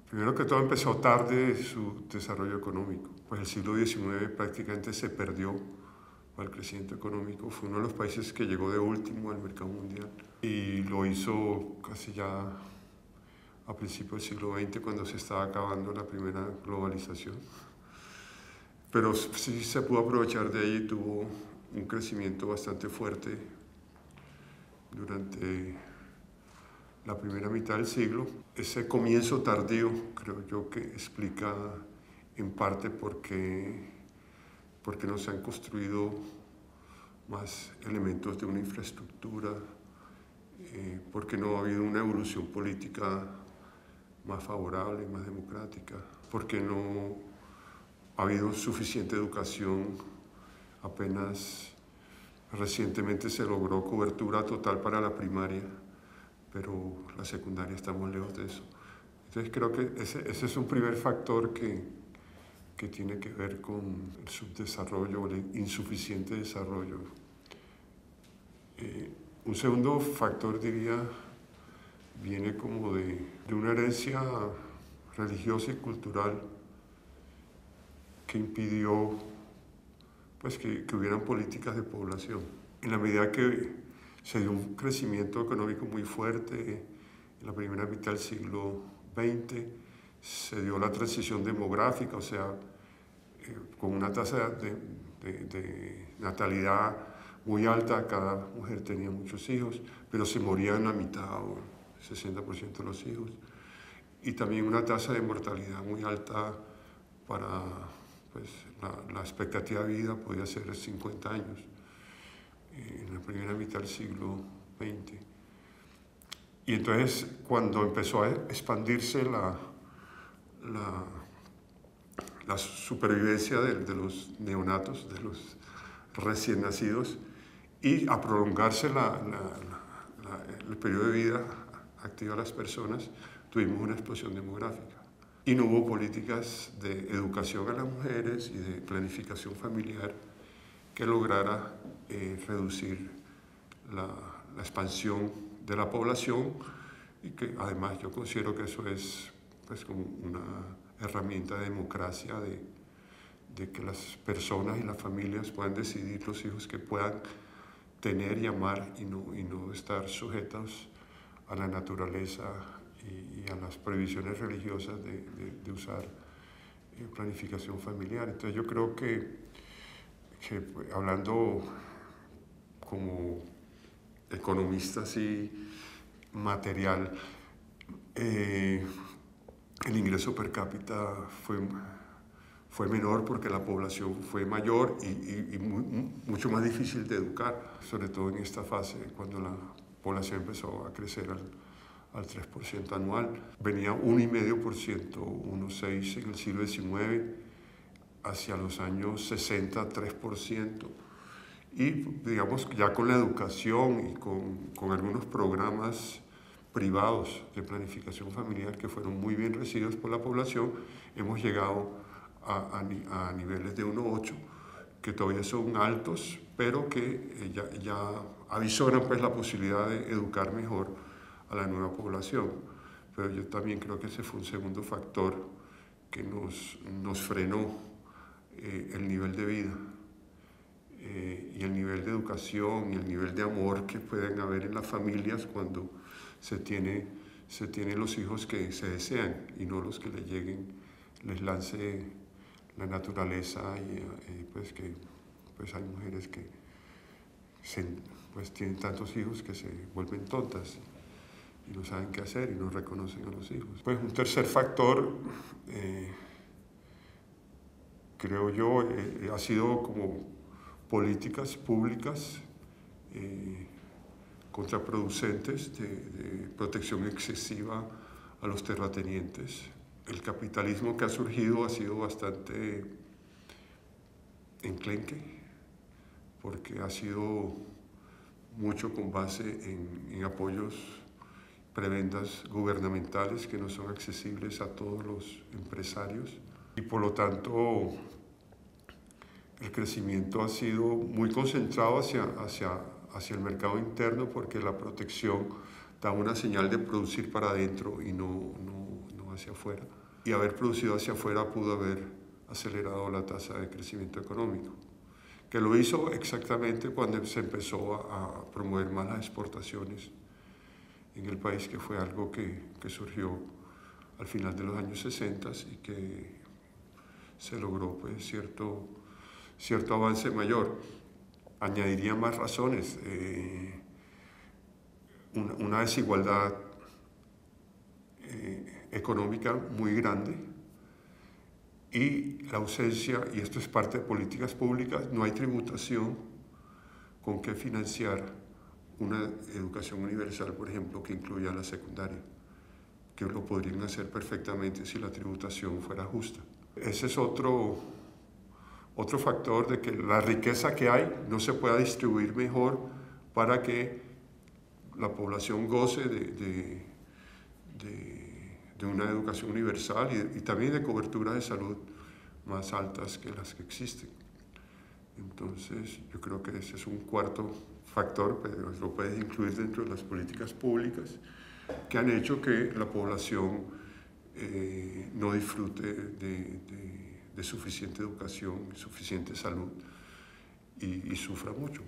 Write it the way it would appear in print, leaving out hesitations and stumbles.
Primero que todo empezó tarde su desarrollo económico. Pues el siglo XIX prácticamente se perdió para el crecimiento económico. Fue uno de los países que llegó de último al mercado mundial y lo hizo casi ya a principios del siglo XX, cuando se estaba acabando la primera globalización. Pero sí se pudo aprovechar de ahí, tuvo un crecimiento bastante fuerte durante la primera mitad del siglo. Ese comienzo tardío creo yo que explica en parte porque no se han construido más elementos de una infraestructura, porque no ha habido una evolución política más favorable, más democrática, porque no ha habido suficiente educación. Apenas recientemente se logró cobertura total para la primaria, pero la secundaria estamos lejos de eso. Entonces creo que ese es un primer factor que tiene que ver con el subdesarrollo, el insuficiente desarrollo. Un segundo factor, diría, viene como de una herencia religiosa y cultural que impidió pues, que hubieran políticas de población. En la medida que se dio un crecimiento económico muy fuerte en la primera mitad del siglo XX, se dio la transición demográfica, o sea, con una tasa de natalidad muy alta, cada mujer tenía muchos hijos, pero se morían la mitad o el 60% de los hijos. Y también una tasa de mortalidad muy alta para pues, la expectativa de vida podía ser 50 años en la primera mitad del siglo XX. Y entonces, cuando empezó a expandirse la supervivencia de los neonatos, de los recién nacidos, y a prolongarse el periodo de vida activa de las personas, tuvimos una explosión demográfica. Y no hubo políticas de educación a las mujeres y de planificación familiar que lograra reducir la expansión de la población, y que además yo considero que eso es pues, como una herramienta de democracia, de que las personas y las familias puedan decidir los hijos que puedan tener y amar, y no estar sujetos a la naturaleza y a las prohibiciones religiosas de usar planificación familiar. Entonces yo creo que hablando como economista así material, el ingreso per cápita fue menor porque la población fue mayor y mucho más difícil de educar, sobre todo en esta fase, cuando la población empezó a crecer al 3% anual. Venía 1,5%, 1,6% en el siglo XIX, hacia los años 60, 3%. Y digamos ya con la educación y con algunos programas privados de planificación familiar que fueron muy bien recibidos por la población, hemos llegado a niveles de 1,8, que todavía son altos, pero que ya avisoran pues, la posibilidad de educar mejor a la nueva población. Pero yo también creo que ese fue un segundo factor que nos frenó el nivel de vida. Y el nivel de educación y el nivel de amor que pueden haber en las familias cuando se tienen los hijos que se desean y no los que les lance la naturaleza, y pues que pues hay mujeres que pues tienen tantos hijos que se vuelven tontas y no saben qué hacer y no reconocen a los hijos. Pues un tercer factor, creo yo, ha sido como políticas públicas contraproducentes de protección excesiva a los terratenientes. El capitalismo que ha surgido ha sido bastante enclenque, porque ha sido mucho con base en apoyos, prebendas gubernamentales que no son accesibles a todos los empresarios, y por lo tanto el crecimiento ha sido muy concentrado hacia el mercado interno, porque la protección da una señal de producir para adentro y no hacia afuera. Y haber producido hacia afuera pudo haber acelerado la tasa de crecimiento económico, que lo hizo exactamente cuando se empezó a promover más las exportaciones en el país, que fue algo que surgió al final de los años 60 y que se logró pues, cierto avance mayor. Añadiría más razones, una desigualdad económica muy grande y la ausencia, y esto es parte de políticas públicas, no hay tributación con que financiar una educación universal, por ejemplo, que incluya la secundaria, que lo podrían hacer perfectamente si la tributación fuera justa. Ese es otro factor de que la riqueza que hay no se pueda distribuir mejor para que la población goce de una educación universal y también de cobertura de salud más altas que las que existen. Entonces, yo creo que ese es un cuarto factor, pero lo puedes incluir dentro de las políticas públicas que han hecho que la población no disfrute de suficiente educación, suficiente salud y sufra mucho.